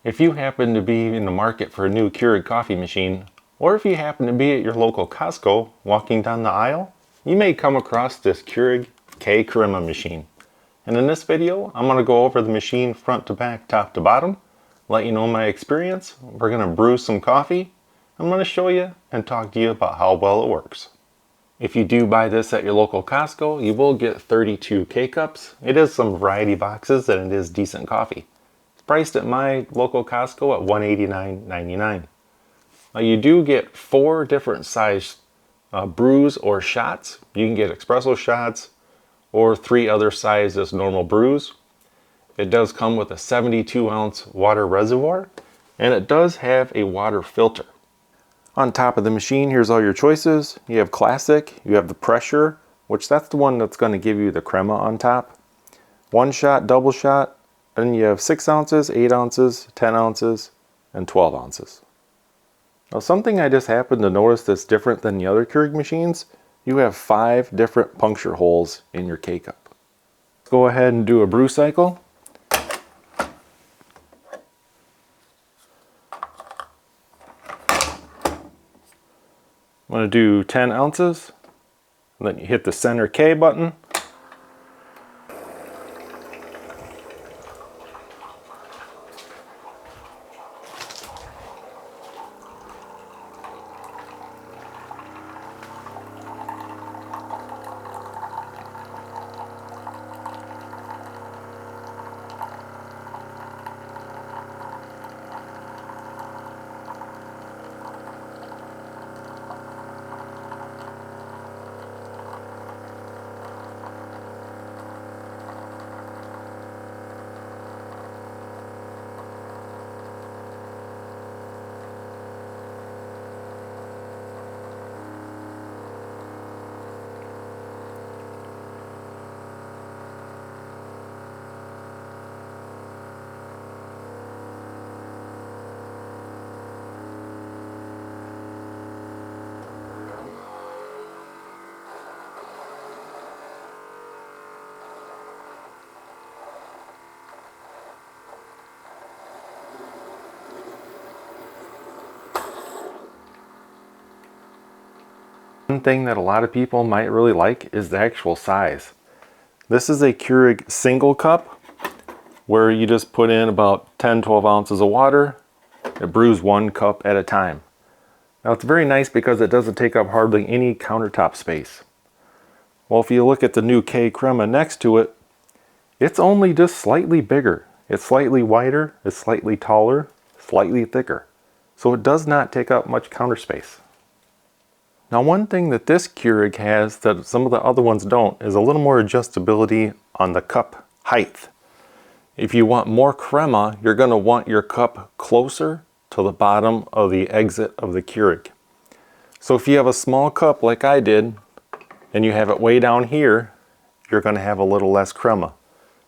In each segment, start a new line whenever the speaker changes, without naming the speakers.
If you happen to be in the market for a new Keurig coffee machine, or if you happen to be at your local Costco walking down the aisle, you may come across this Keurig K-Crema machine. And in this video, I'm going to go over the machine front to back, top to bottom, let you know my experience. We're going to brew some coffee. I'm going to show you and talk to you about how well it works. If you do buy this at your local Costco, you will get 32 K-Cups. It is some variety boxes and it is decent coffee. It's priced at my local Costco at $189.99. Now you do get 4 different size brews or shots. You can get espresso shots or 3 other sizes normal brews. It does come with a 72-ounce water reservoir and it does have a water filter. On top of the machine, here's all your choices. You have classic, you have the pressure, which that's the one that's going to give you the crema on top. 1 shot, double shot, and you have 6 ounces, 8 ounces, 10 ounces, and 12 ounces. Now something I just happened to notice that's different than the other Keurig machines, you have 5 different puncture holes in your K-Cup. Let's go ahead and do a brew cycle. I'm going to do 10 ounces, and then you hit the center K button. One thing that a lot of people might really like is the actual size. This is a Keurig single cup where you just put in about 10-12 ounces of water. It brews 1 cup at a time. Now it's very nice because it doesn't take up hardly any countertop space. Well, if you look at the new K-Crema next to it, it's only just slightly bigger. It's slightly wider, it's slightly taller, slightly thicker. So it does not take up much counter space. Now one thing that this Keurig has that some of the other ones don't is a little more adjustability on the cup height. If you want more crema, you're going to want your cup closer to the bottom of the exit of the Keurig. So if you have a small cup like I did and you have it way down here, you're going to have a little less crema.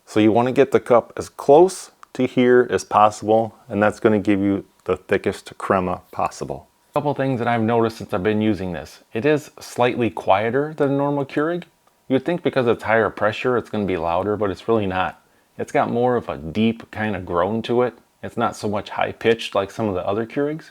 So you want to get the cup as close to here as possible, and that's going to give you the thickest crema possible. A couple things that I've noticed since I've been using this. It is slightly quieter than a normal Keurig. You'd think because it's higher pressure it's going to be louder, but it's really not. It's got more of a deep kind of groan to it. It's not so much high pitched like some of the other Keurigs.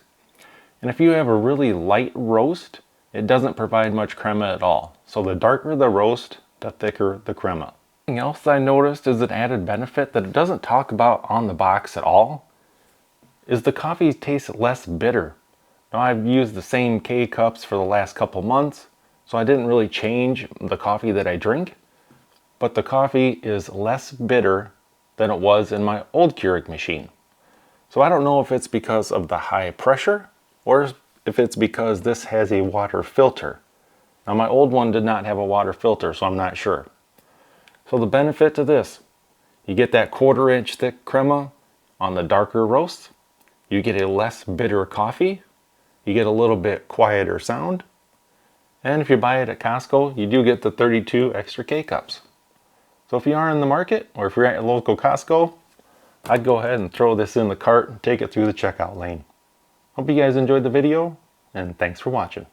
And if you have a really light roast, it doesn't provide much crema at all. So the darker the roast, the thicker the crema. Something else I noticed is an added benefit that it doesn't talk about on the box at all, is the coffee tastes less bitter. Now I've used the same K-Cups for the last couple months, so I didn't really change the coffee that I drink, but the coffee is less bitter than it was in my old Keurig machine. So I don't know if it's because of the high pressure or if it's because this has a water filter. Now my old one did not have a water filter, so I'm not sure. So the benefit to this, you get that 1/4 inch thick crema on the darker roast, you get a less bitter coffee, you get a little bit quieter sound, and if you buy it at Costco, you do get the 32 extra K-Cups. So if you are in the market, or if you're at your local Costco, I'd go ahead and throw this in the cart and take it through the checkout lane. Hope you guys enjoyed the video, and thanks for watching.